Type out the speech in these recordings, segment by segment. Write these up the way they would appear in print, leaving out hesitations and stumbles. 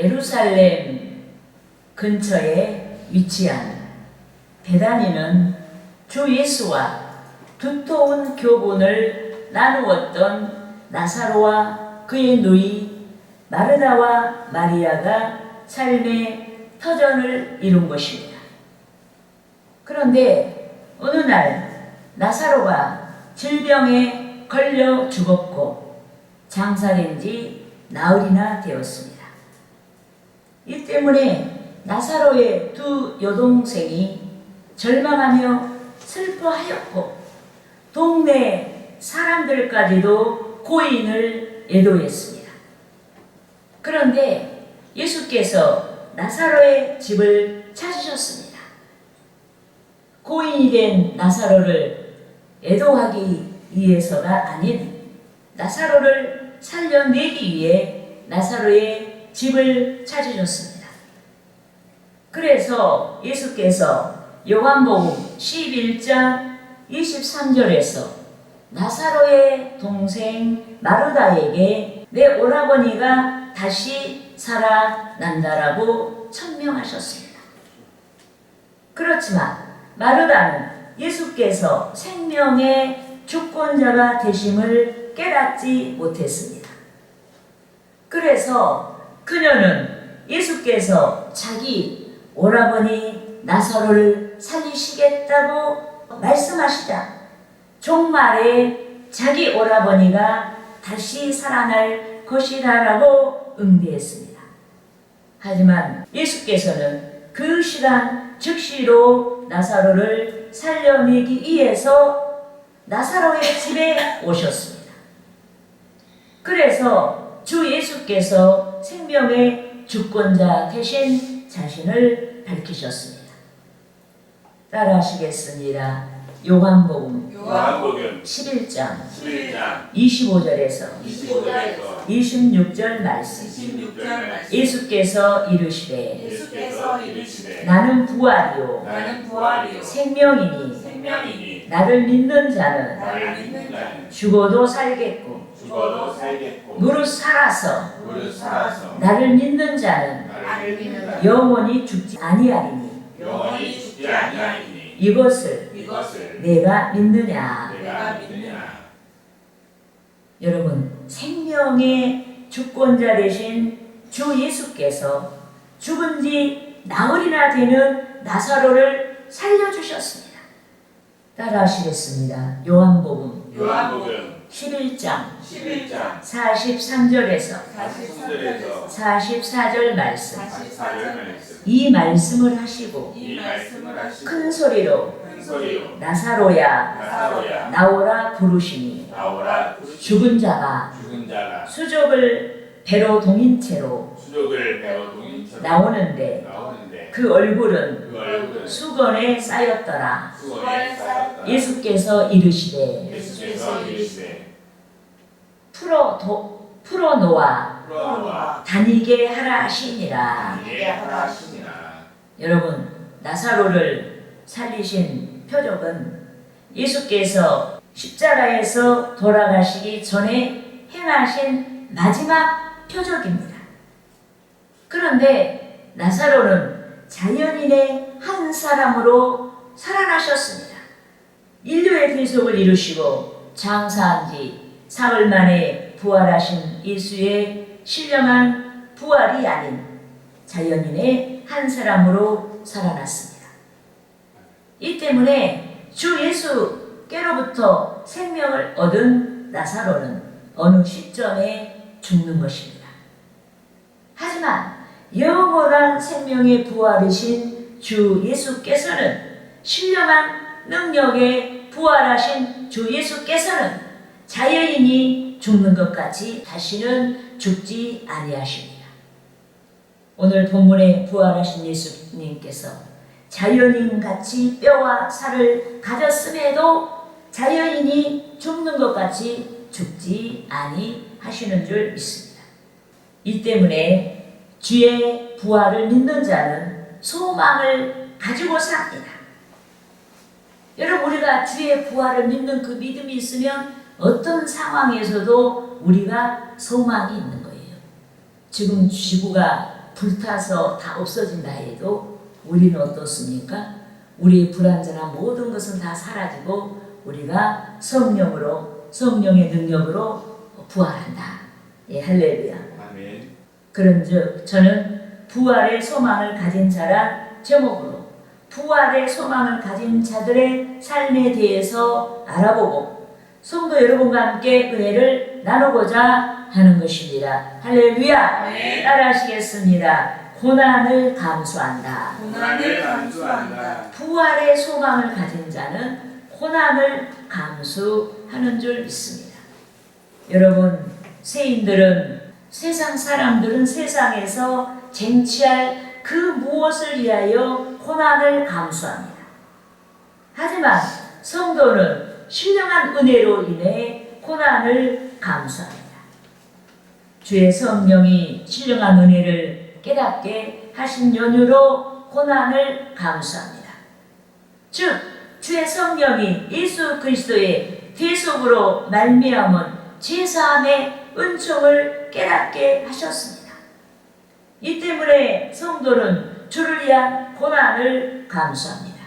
예루살렘 근처에 위치한 베다니는 주 예수와 두터운 교분을 나누었던 나사로와 그의 누이 마르다와 마리아가 삶의 터전을 이룬 것입니다. 그런데 어느 날 나사로가 질병에 걸려 죽었고 장사된 지 나흘이나 되었습니다. 이 때문에 나사로의 두 여동생이 절망하며 슬퍼하였고 동네 사람들까지도 고인을 애도했습니다. 그런데 예수께서 나사로의 집을 찾으셨습니다. 고인이 된 나사로를 애도하기 위해서가 아닌 나사로를 살려내기 위해 나사로의 집을 찾으셨습니다. 그래서 예수께서 요한복음 11장 23절에서 나사로의 동생 마르다에게 내 오라버니가 다시 살아난다라고 천명하셨습니다. 그렇지만 마르다는 예수께서 생명의 주권자가 되심을 깨닫지 못했습니다. 그래서 그녀는 예수께서 자기 오라버니 나사로를 살리시겠다고 말씀하시자 종말에 자기 오라버니가 다시 살아날 것이라고 응대했습니다. 하지만 예수께서는 그 시간 즉시로 나사로를 살려내기 위해서 나사로의 집에 오셨습니다. 그래서 주 예수께서 생명의 주권자 되신 자신을 밝히셨습니다. 따라하시겠습니다. 요한복음 11장 25절에서 26절 말씀. 예수께서 이르시되 나는 부활이요 생명이니 나를 믿는 자는 죽어도 살겠고 무릇 살아서 나를 믿는 자는 영원히 죽지 아니하리니 이것을 내가 믿느냐. 여러분, 생명의 주권자 되신 주 예수께서 죽은 지 나흘이나 되는 나사로를 살려주셨습니다. 따라하시겠습니다. 요한복음 11장 43절에서 44절 말씀. 이 말씀을 하시고 큰 소리로 나사로야 나오라 부르시니 죽은 자가 수족을 배로 동인 채로 나오는데 그 얼굴은 수건에 쌓였더라. 예수께서 이르시되 풀어놓아 다니게 하라 하시니라. 여러분, 나사로를 살리신 표적은 예수께서 십자가에서 돌아가시기 전에 행하신 마지막 표적입니다. 그런데 나사로는 자연인의 한 사람으로 살아나셨습니다. 인류의 대속을 이루시고 장사한 지 사흘 만에 부활하신 예수의 신령한 부활이 아닌 자연인의 한 사람으로 살아났습니다. 이 때문에 주 예수께로부터 생명을 얻은 나사로는 어느 시점에 죽는 것입니다. 하지만 영원한 생명의 부활이신 주 예수께서는 신령한 능력에 부활하신 주 예수께서는 자연인이 죽는 것 같이 다시는 죽지 아니하십니다. 오늘 본문에 부활하신 예수님께서 자연인같이 뼈와 살을 가졌음에도 자연인이 죽는 것 같이 죽지 아니하시는 줄 믿습니다. 이 때문에 주의 부활을 믿는 자는 소망을 가지고 삽니다. 여러분, 우리가 주의 부활을 믿는 그 믿음이 있으면 어떤 상황에서도 우리가 소망이 있는 거예요. 지금 지구가 불타서 다 없어진다 해도 우리는 어떻습니까? 우리의 불완전한 모든 것은 다 사라지고 우리가 성령으로, 성령의 능력으로 부활한다. 예, 할렐루야. 아멘. 그런즉 저는 부활의 소망을 가진 자란 제목으로 부활의 소망을 가진 자들의 삶에 대해서 알아보고 성도 여러분과 함께 은혜를 나누고자 하는 것입니다. 할렐루야. 아멘. 따라하시겠습니다. 고난을 감수한다. 고난을 감수한다. 부활의 소망을 가진 자는 고난을 감수하는 줄 믿습니다. 여러분, 세인들은, 세상 사람들은 세상에서 쟁취할 그 무엇을 위하여 고난을 감수합니다. 하지만 성도는 신령한 은혜로 인해 고난을 감수합니다. 주의 성령이 신령한 은혜를 깨닫게 하신 연유로 고난을 감수합니다. 즉 주의 성령이 예수 그리스도의 대속으로 말미암은 제사함의 은총을 깨닫게 하셨습니다. 이 때문에 성도는 주를 위한 고난을 감수합니다.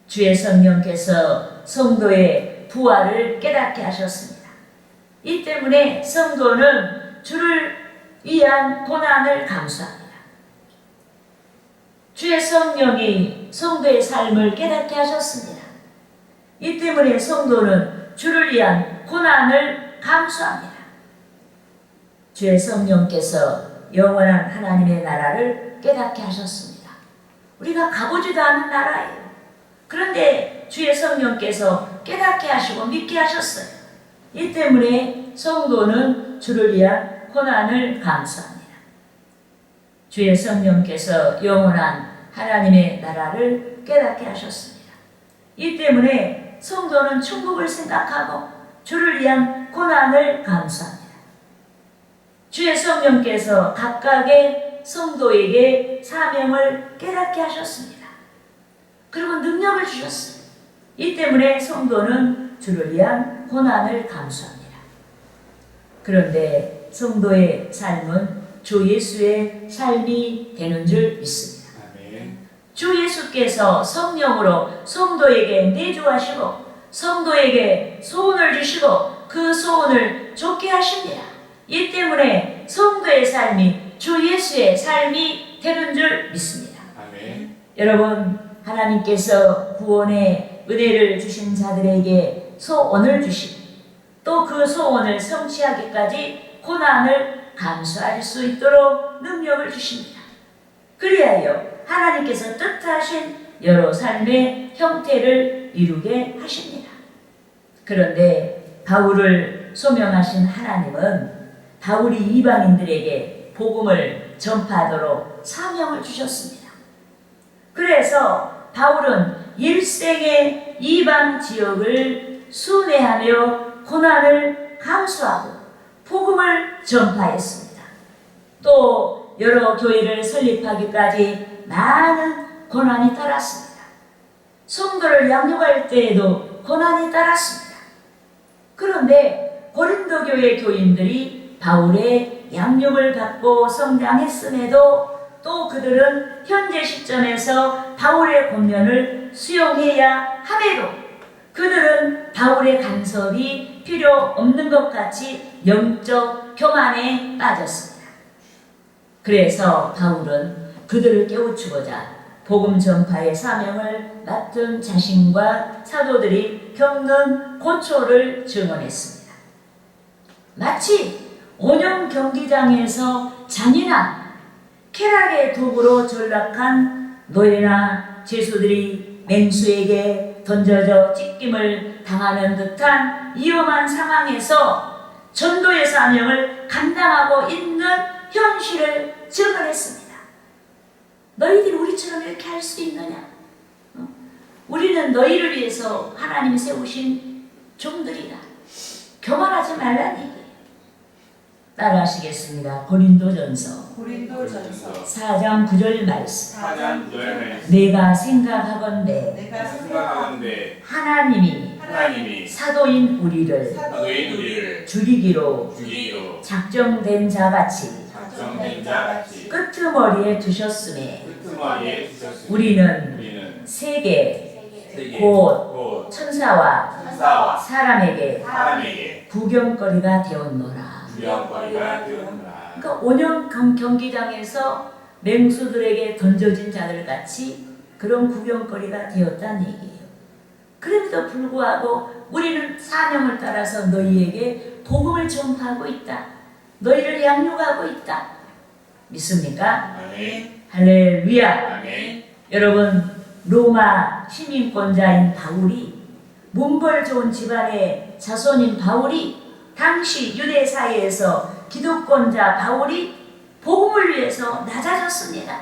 주의 성령께서 성도의 부활을 깨닫게 하셨습니다. 이 때문에 성도는 주를 위한 고난을 감수합니다. 주의 성령이 성도의 삶을 깨닫게 하셨습니다. 이 때문에 성도는 주를 위한 고난을 감수합니다. 주의 성령께서 영원한 하나님의 나라를 깨닫게 하셨습니다. 우리가 가보지도 않은 나라예요. 그런데 주의 성령께서 깨닫게 하시고 믿게 하셨어요. 이 때문에 성도는 주를 위한 고난을 감수합니다. 주의 성령께서 영원한 하나님의 나라를 깨닫게 하셨습니다. 이 때문에 성도는 천국을 생각하고 주를 위한 고난을 감수합니다. 주의 성령께서 각각의 성도에게 사명을 깨닫게 하셨습니다. 그리고 능력을 주셨어요. 이 때문에 성도는 주를 위한 고난을 감수합니다. 그런데 성도의 삶은 주 예수의 삶이 되는 줄 믿습니다. 아멘. 주 예수께서 성령으로 성도에게 내주하시고 성도에게 소원을 주시고 그 소원을 좇게 하십니다. 이 때문에 성도의 삶이 주 예수의 삶이 되는 줄 믿습니다. 아멘. 여러분, 하나님께서 구원의 은혜를 주신 자들에게 소원을 주시고 또 그 소원을 성취하기까지 고난을 감수할 수 있도록 능력을 주십니다. 그리하여 하나님께서 뜻하신 여러 삶의 형태를 이루게 하십니다. 그런데 바울을 소명하신 하나님은 바울이 이방인들에게 복음을 전파하도록 사명을 주셨습니다. 그래서 바울은 일생의 이방 지역을 순회하며 고난을 감수하고 복음을 전파했습니다. 또 여러 교회를 설립하기까지 많은 고난이 따랐습니다. 성도를 양육할 때에도 고난이 따랐습니다. 그런데 고린도 교회 교인들이 바울의 양육을 받고 성장했음에도 또 그들은 현재 시점에서 바울의 권면을 수용해야 함에도 그들은 바울의 간섭이 필요 없는 것 같이 영적 교만에 빠졌습니다. 그래서 바울은 그들을 깨우치고자 복음 전파의 사명을 맡은 자신과 사도들이 겪는 고초를 증언했습니다. 마치 온영 경기장에서 잔인한 쾌락의 도구로 전락한 노예나 죄수들이 맹수에게 던져져 찢김을 당하는 듯한 위험한 상황에서 전도의 사명을 감당하고 있는 현실을 증언했습니다. 너희들이 우리처럼 이렇게 할 수 있느냐? 우리는 너희를 위해서 하나님이 세우신 종들이다. 교만하지 말라는 얘기예요. 따라하시겠습니다. 고린도전서 4장 9절 말씀. 4장 9절 말씀. 내가 생각하건대 하나님이 사도인 우리를 사도인 우리를 죽이기로 죽이기로 작정된 자같이 작정된 자같이 끄트머리에 두셨음에 끄트머리에 두셨으니 우리는 세계 세계 곧 천사와 천사와 사람에게 사람에게 구경거리가 되었노라. 구경거리가 되었노라. 그러니까 온영 경기장에서 맹수들에게 던져진 자들 같이 그런 구경거리가 되었다는 얘기예요. 그럼에도 불구하고 우리는 사명을 따라서 너희에게 복음을 전파하고 있다. 너희를 양육하고 있다. 믿습니까? 아멘. 할렐루야. 아멘. 여러분, 로마 시민권자인 바울이 문벌 좋은 집안의 자손인 바울이 당시 유대 사회에서 기득권자 바울이 복음을 위해서 낮아졌습니다.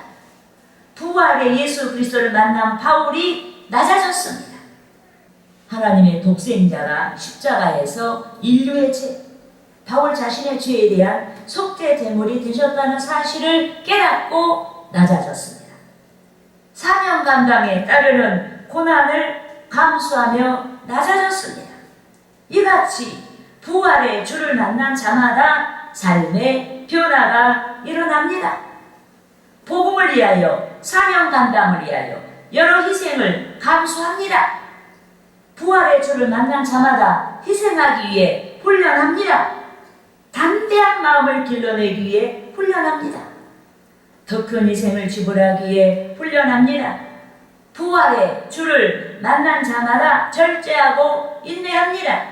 부활의 예수 그리스도를 만난 바울이 낮아졌습니다. 하나님의 독생자가 십자가에서 인류의 죄, 바울 자신의 죄에 대한 속죄 제물이 되셨다는 사실을 깨닫고 낮아졌습니다. 사명 감당에 따르는 고난을 감수하며 낮아졌습니다. 이같이 부활의 주를 만난 자마다 삶의 변화가 일어납니다. 복음을 위하여, 사명 감당을 위하여 여러 희생을 감수합니다. 부활의 주를 만난 자마다 희생하기 위해 훈련합니다. 담대한 마음을 길러내기 위해 훈련합니다. 더 큰 희생을 지불하기 위해 훈련합니다. 부활의 주를 만난 자마다 절제하고 인내합니다.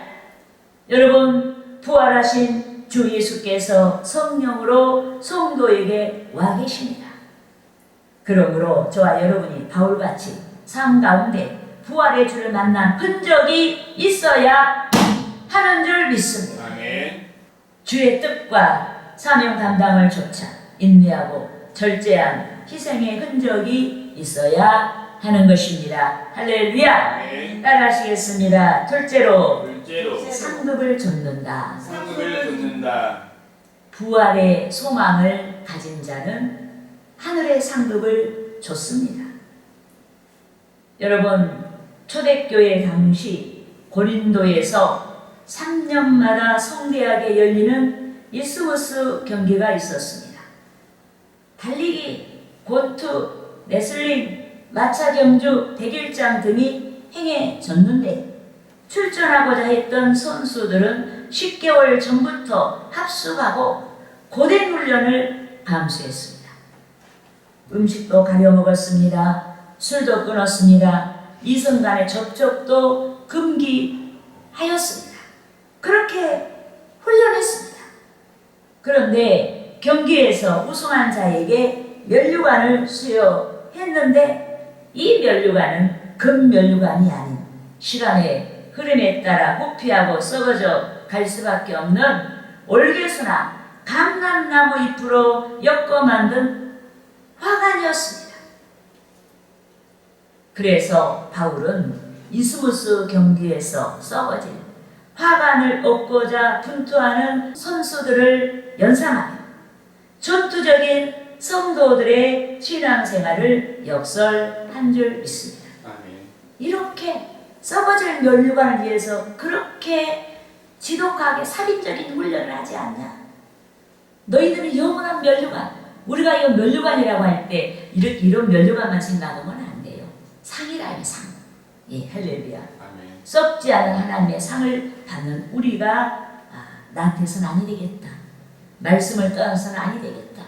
여러분, 부활하신 주 예수께서 성령으로 성도에게 와 계십니다. 그러므로 저와 여러분이 바울같이 삶 가운데 부활의 주를 만난 흔적이 있어야 하는 줄 믿습니다. 아멘. 주의 뜻과 사명 감당을 조차 인내하고 절제한 희생의 흔적이 있어야 하는 것입니다. 할렐루야. 아멘. 따라하시겠습니다. 둘째로 둘째로 상급을 좇는다. 상급을 좇는다. 부활의 소망을 가진 자는 하늘의 상급을 줬습니다. 여러분, 초대교회 당시 고린도에서 3년마다 성대하게 열리는 이스무스 경기가 있었습니다. 달리기, 권투, 레슬링, 마차 경주, 백일장 등이 행해졌는데 출전하고자 했던 선수들은 10개월 전부터 합숙하고 고된 훈련을 감수했습니다. 음식도 가려 먹었습니다. 술도 끊었습니다. 이성 간의 접촉도 금기하였습니다. 그렇게 훈련했습니다. 그런데 경기에서 우승한 자에게 면류관을 수여했는데 이 면류관은 금면류관이 아닌 시간의 흐름에 따라 부패하고 썩어져 갈 수밖에 없는 올개수나 감람나무 잎으로 엮어 만든 화관이었습니다. 그래서 바울은 이스무스 경기에서 썩어진 화관을 얻고자 분투하는 선수들을 연상하며 전투적인 성도들의 신앙생활을 역설한 줄 믿습니다. 아멘. 이렇게 썩어질 면류관을 위해서 그렇게 지독하게 살인적인 훈련을 하지 않냐? 너희들은 영원한 면류관, 우리가 이 면류관이라고 할 때 이런 면류관만 생각하면 안 돼요. 상이라요, 상. 예, 할렐루야. 아멘. 썩지 않은 하나님의 상을 받는 우리가 나한테서는 아니 되겠다. 말씀을 떠나서는 아니 되겠다.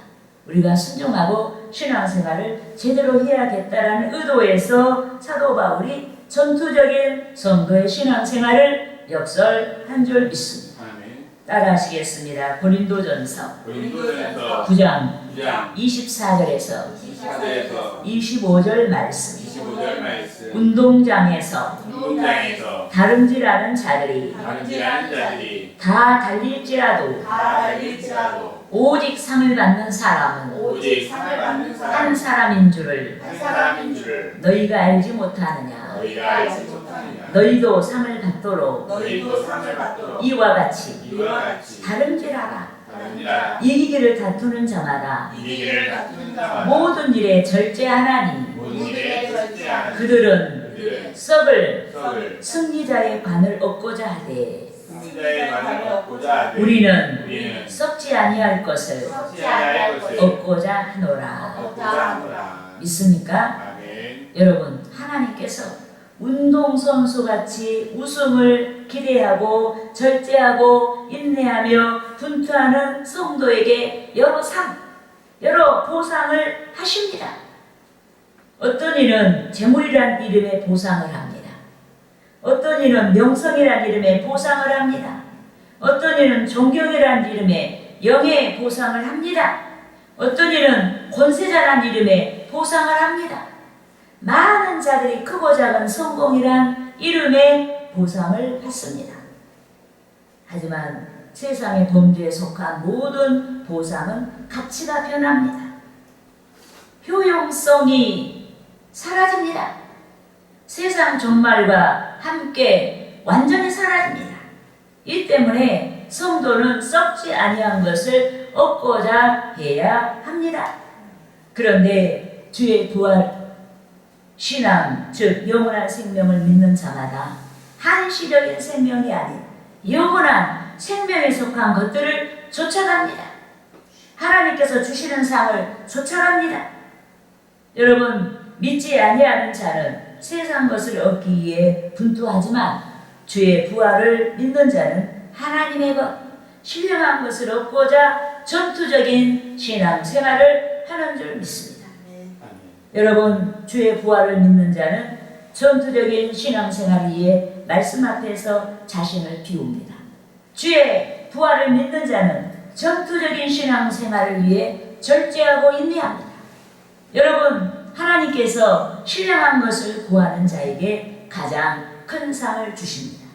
우리가 순종하고 신앙생활을 제대로 해야겠다라는 의도에서 사도 바울이 전투적인 성도의 신앙생활을 역설한 줄 믿습니다. 아멘. 따라하시겠습니다. 고린도전서 고린도전서 9장 9장 24절에서 24절에서 25절 말씀. 25절 말씀. 운동장에서 운동장에서 다름질하는 자들이 다름질하는 자들이 다 달릴지라도 다 달릴지라도 오직 상을 받는 사람은 오직 상을 받는 한 사람 사람인 줄을 한 사람인 줄을 너희가 알지 못하느냐. 너희가 알지 못하느냐. 너희도 상을 받도록 너희도 상을 받도록 이와 같이 이와 같이 다름질하라. 다름질하라. 이기기를 다투는 자마다 이기기를 다투는 자마다 모든 일에 절제하나니 모든 일에 절제하는 그들은 그들은 썩을 썩을 승리자의 관을 얻고자 하되 승자의 말을 얻고자 하되 우리는 썩지 아니할 것을 썩지 아니할 것을 얻고자 하노라. 얻고자 하노라. 믿습니까? 아멘. 여러분, 하나님께서 운동선수같이 우승을 기대하고 절제하고 인내하며 분투하는 성도에게 여러 여러 보상을 하십니다. 어떤 이는 재물이란 이름의 보상을 합니다. 어떤 이는 명성이란 이름의 보상을 합니다. 어떤 이는 존경이란 이름의 영의 보상을 합니다. 어떤 이는 권세자란 이름의 보상을 합니다. 많은 자들이 크고 작은 성공이란 이름의 보상을 받습니다. 하지만 세상의 범주에 속한 모든 보상은 가치가 변합니다. 효용성이 사라집니다. 세상 종말과 함께 완전히 사라집니다. 이 때문에 성도는 썩지 아니한 것을 얻고자 해야 합니다. 그런데 주의 부활 신앙, 즉 영원한 생명을 믿는 자마다 한시적인 생명이 아닌 영원한 생명에 속한 것들을 쫓아갑니다. 하나님께서 주시는 상을 쫓아갑니다. 여러분, 믿지 아니하는 자는 세상 것을 얻기 위해 분투하지만 주의 부활을 믿는 자는 하나님의 것, 신령한 것을 얻고자 전투적인 신앙 생활을 하는 줄 믿습니다. 여러분, 주의 부활을 믿는 자는 전투적인 신앙생활을 위해 말씀 앞에서 자신을 비웁니다. 주의 부활을 믿는 자는 전투적인 신앙생활을 위해 절제하고 인내합니다. 여러분, 하나님께서 신령한 것을 구하는 자에게 가장 큰 상을 주십니다.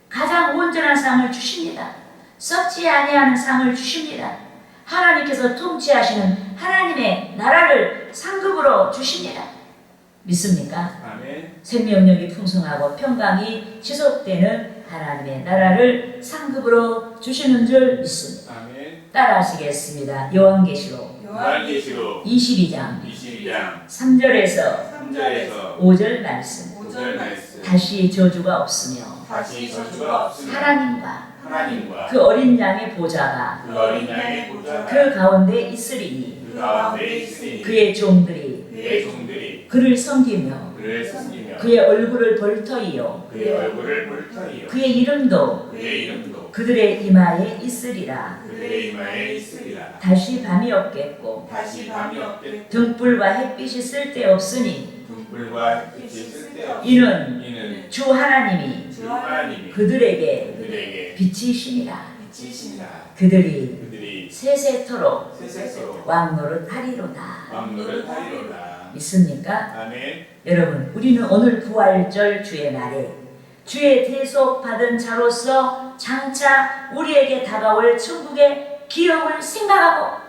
가장 온전한 상을 주십니다. 썩지 아니하는 상을 주십니다. 하나님께서 통치하시는 하나님의 나라를 상급으로 주십니다. 믿습니까? 아멘. 생명력이 풍성하고 평강이 지속되는 하나님의 나라를 상급으로 주시는 줄 믿습니다. 아멘. 따라하시겠습니다. 요한계시록 요한계시록 22장 22장 3절에서 3절에서 5절 말씀. 5절 말씀. 다시 저주가 없으며 다시 저주가 없으며 하나님과 하나님과 그 어린 양의 보좌가 그 어린 양의 보좌가 그 가운데 있으리니 그 가운데 있으니 그의 종들이 그의 종들이 그를 섬기며 그를 섬기며 그의 얼굴을 벌터이요 그의 얼굴을 볼터이요 그의 이름도 그의 이름도 그들의 이마에 있으리라. 그들의 이마에 있으리라. 다시 밤이 없겠고 다시 밤이 없겠고 등불과 햇빛이 쓸데없으니 등불과 햇빛이 쓸데없으니 이는 주 하나님이 주 하나님이 그들에게 그들에게 빛이시니라. 빛이시니라. 그들이 세세토록 세세토록 왕노릇하리로다. 왕노릇하리로다. 믿습니까? 아멘. 여러분, 우리는 오늘 부활절 주의 날에 주의 대속 받은 자로서 장차 우리에게 다가올 천국의 기업을 생각하고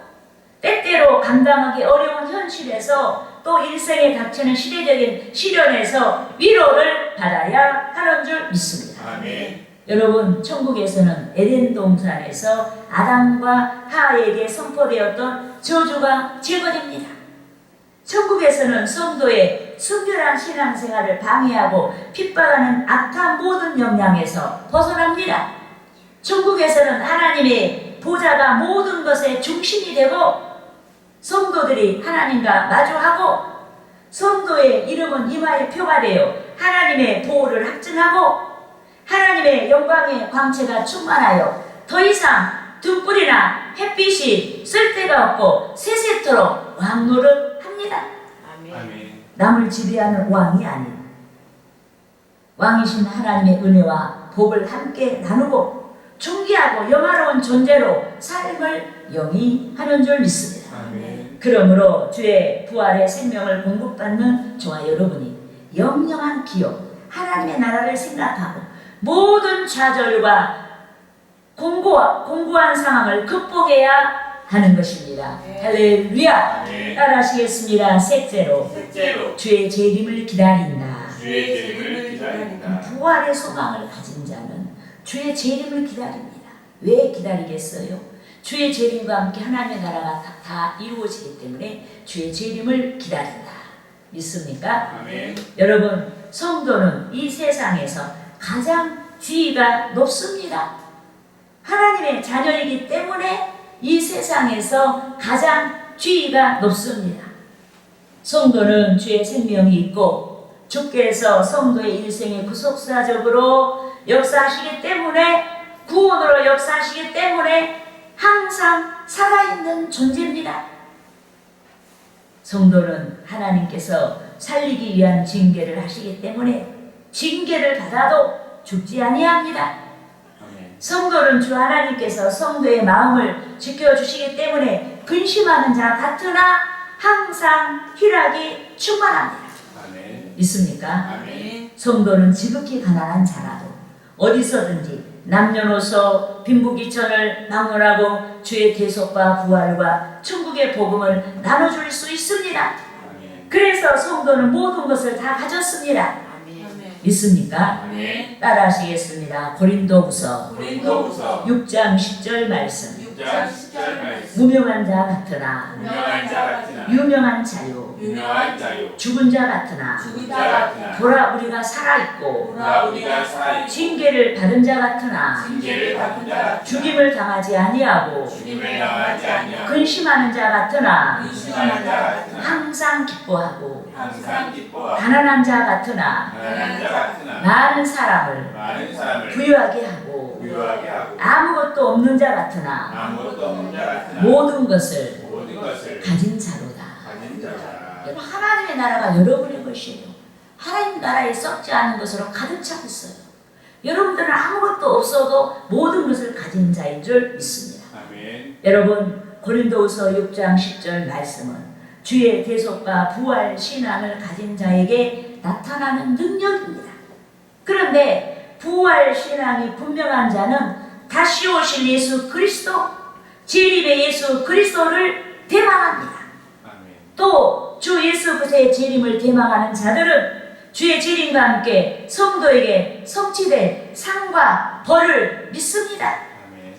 때때로 감당하기 어려운 현실에서 또 일생에 닥치는 시대적인 시련에서 위로를 받아야 하는 줄 믿습니다. 아멘. 여러분, 천국에서는 에덴 동산에서 아담과 하와에게 선포되었던 저주가 제거됩니다. 천국에서는 성도의 순결한 신앙생활을 방해하고 핍박하는 악한 모든 영향에서 벗어납니다. 천국에서는 하나님의 보좌가 모든 것의 중심이 되고 성도들이 하나님과 마주하고 성도의 이름은 이마에 표가 되어 하나님의 보호를 확증하고 하나님의 영광의 광채가 충만하여 더 이상 등불이나 햇빛이 쓸데가 없고 세세토록 왕노릇합니다. 아멘. 남을 지배하는 왕이 아닌 왕이신 하나님의 은혜와 복을 함께 나누고 존귀하고 영화로운 존재로 삶을 영위하는 줄 믿습니다. 아멘. 그러므로 주의 부활의 생명을 공급받는 저와 여러분이 영영한 기업, 하나님의 나라를 생각하고 모든 좌절과 공고한 상황을 극복해야 하는 것입니다. 할렐루야. 아멘. 따라하시겠습니다. 셋째로 셋째로 주의 재림을 기다린다. 주의 재림을 기다린다. 부활의 소망을 가진 자는 주의 재림을 기다립니다. 왜 기다리겠어요? 주의 재림과 함께 하나님의 나라가 다 이루어지기 때문에 주의 재림을 기다린다. 믿습니까? 아멘. 여러분, 성도는 이 세상에서 가장 지위가 높습니다. 하나님의 자녀이기 때문에 이 세상에서 가장 지위가 높습니다. 성도는 주의 생명이 있고 주께서 성도의 일생에 구속사적으로 역사하시기 때문에 구원으로 역사하시기 때문에 항상 살아있는 존재입니다. 성도는 하나님께서 살리기 위한 징계를 하시기 때문에 징계를 받아도 죽지 아니합니다. 성도는 주 하나님께서 성도의 마음을 지켜주시기 때문에 근심하는 자 같으나 항상 희락이 충만합니다. 아멘. 믿습니까? 아멘. 성도는 지극히 가난한 자라도 어디서든지 남녀노소 빈부귀천을 막론하고 주의 계속과 부활과 천국의 복음을 나눠줄 수 있습니다. 아멘. 그래서 성도는 모든 것을 다 가졌습니다. 믿습니까? 아멘. 따라하시겠습니다. 고린도후서 고린도후서 6장 10절 말씀. 6장 10절 말씀. 무명한 자 같으나 유명한 자 같으나 유명한 자요 유명한 자요 죽은 자 같으나 죽은 자 같으나 보라 우리가 살아있고 보라 우리가 살아있고 징계를 받은 자 같으나 징계를 받은 자 같으나 죽임을 당하지 아니하고 죽임을 당하지 아니하고 근심하는 자 같으나 근심하는 자 같으나 항상 기뻐하고 항상 기뻐하고 가난한 자 같으나 가난한 자 같으나 많은 사람을 많은 사람을 부유하게 하고 부유하게 하고 아무것도 없는 자 같으나 아무것도 없는 자 같으나 모든 것을 모든 것을 가진 자로다. 가진 자라. 여러분, 하나님의 나라가 여러분의 것이에요. 하나님 나라에 썩지 않은 것으로 가득 차 있어요. 여러분들은 아무것도 없어도 모든 것을 가진 자인 줄 믿습니다. 아멘. 여러분, 고린도후서 6장 10절 말씀은 주의 대속과 부활 신앙을 가진 자에게 나타나는 능력입니다. 그런데 부활 신앙이 분명한 자는 다시 오실 예수 그리스도, 재림의 예수 그리스도를 대망합니다. 아멘. 또 주 예수 그리스도의 재림을 대망하는 자들은 주의 재림과 함께 성도에게 성취될 상과 벌을 믿습니다. 아멘.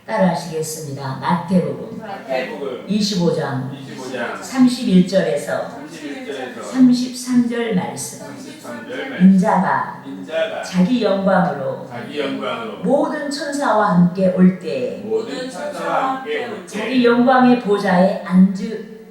따라하시겠습니다. 마태복음 마태복음 25장 25장 31절에서 31절에서 33절 말씀. 33절 말씀. 인자가 인자가 자기 영광으로 자기 영광으로 모든 천사와 함께 올 때 모든 천사와 함께 올 자기 때 영광의 보좌에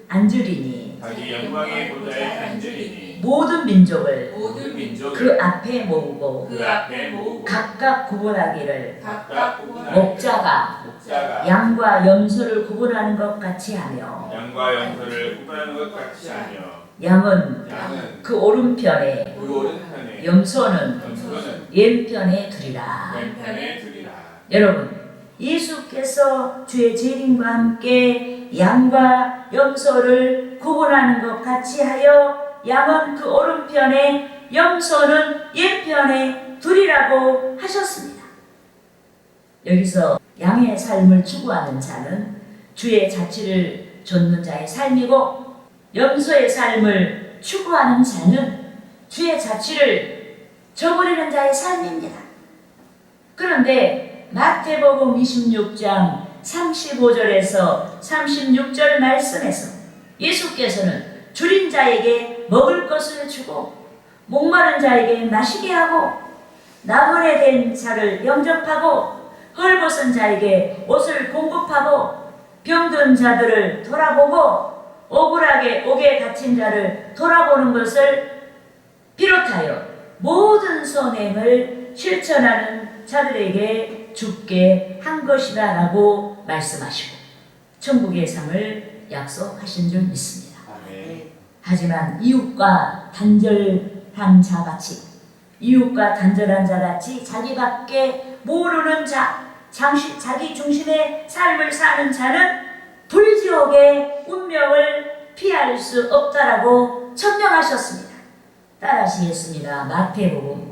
앉으리니 자기 영광의 보좌에 앉으리니 모든 민족을 모든 민족을 그 앞에 모으고 그 앞에 모으고 각각 구분하기를 각각 구분하여 목자가 목자가 양과 염소를 구분하는 것 같이 하며 양과 염소를 구분하는 것 같이 하며 양은 양은 그 오른편에 그 오른편에 염소는 염소는 왼편에 두리라. 왼편에 두리라. 여러분, 예수께서 주의 재림과 함께 양과 염소를 구분하는 것 같이 하여 양은 그 오른편에 염소는 왼편에 두리라고 하셨습니다. 여기서 양의 삶을 추구하는 자는 주의 자치를 좇는 자의 삶이고 염소의 삶을 추구하는 자는 주의 자치를 저버리는 자의 삶입니다. 그런데 마태복음 26장 35절에서 36절 말씀에서 예수께서는 줄인 자에게 먹을 것을 주고 목마른 자에게 마시게 하고 나그네 된 자를 영접하고 헐벗은 자에게 옷을 공급하고 병든 자들을 돌아보고 억울하게 옥에 갇힌 자를 돌아보는 것을 비롯하여 모든 선행을 실천하는 자들에게 죽게 한 것이다 라고 말씀하시고 천국의 상을 약속하신 줄 믿습니다. 아멘. 하지만 이웃과 단절한 자같이 자기밖에 모르는 자, 자기 중심의 삶을 사는 자는 불지옥의 운명을 피할 수 없다라고 천명하셨습니다. 따라하시겠습니다. 마태복음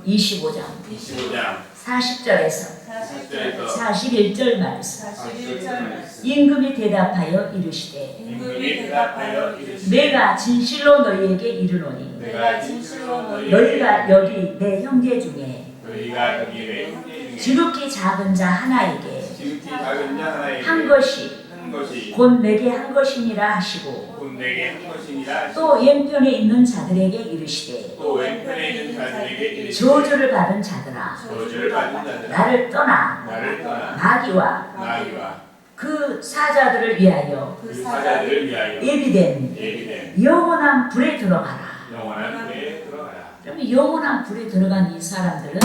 25장 25장 40절에서 40절에서 41절 말씀. 41절 말씀. 임금이 대답하여 이르시되 임금이 대답하여 이르시되 내가 진실로 너희에게 이르노니 내가 진실로 너희가 여기 내 형제 중에 너희가 여기 내 형제 중에 지극히 작은 자 하나에게 지극히 작은 자 하나에게 한 것이 것이 곧 내게 한 것이니라 하시고 곧 내게 한 것이니라 하시고 또 왼편에 있는 자들에게 이르시되 또 왼편에 있는 자들에게 이르시되 저주를 받은 자들아 저주를 받은 자들아 나를 떠나 나를 떠나 마귀와 마귀와 그 사자들을 위하여 그 사자들을 위하여 예비된 예비된 영원한 불에 들어가라. 영원한 불에 들어가라. 그러면 영원한 불에 들어간 이 사람들은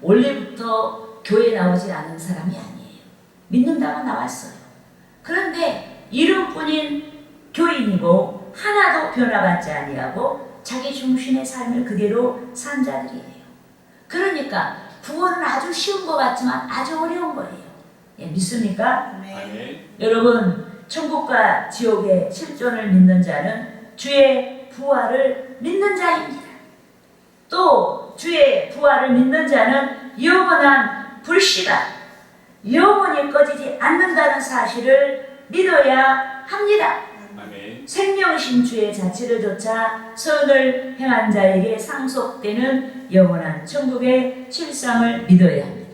원래부터 교회 나오지 않은 사람이 아니에요. 믿는다고 나왔어요. 그런데 이름뿐인 교인이고 하나도 변화받지 아니하고 자기 중심의 삶을 그대로 산 자들이에요. 그러니까 구원은 아주 쉬운 것 같지만 아주 어려운 거예요. 예, 믿습니까? 아멘. 여러분, 천국과 지옥의 실존을 믿는 자는 주의 부활을 믿는 자입니다. 또 주의 부활을 믿는 자는 영원한 불씨가 영원히 꺼지지 않는다는 사실을 믿어야 합니다. 아멘. 생명이신 주의 자치를 조차 선을 행한 자에게 상속되는 영원한 천국의 실상을 믿어야 합니다.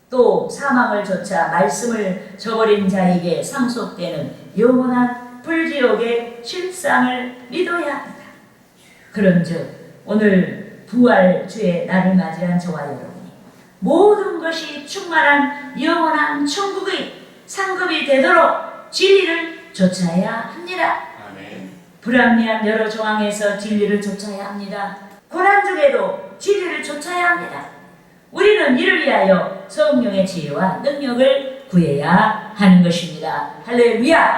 또 사망을 조차 말씀을 저버린 자에게 상속되는 영원한 불지옥의 실상을 믿어야 합니다. 그런즉 오늘 부활주의 날을 맞이한 저와 여러분이 모든 것이 충만한 영원한 천국의 상급이 되도록 진리를 좇아야 합니다. 아멘. 불합리한 여러 정황에서 진리를 좇아야 합니다. 고난 중에도 진리를 좇아야 합니다. 우리는 이를 위하여 성령의 지혜와 능력을 구해야 하는 것입니다. 할렐루야!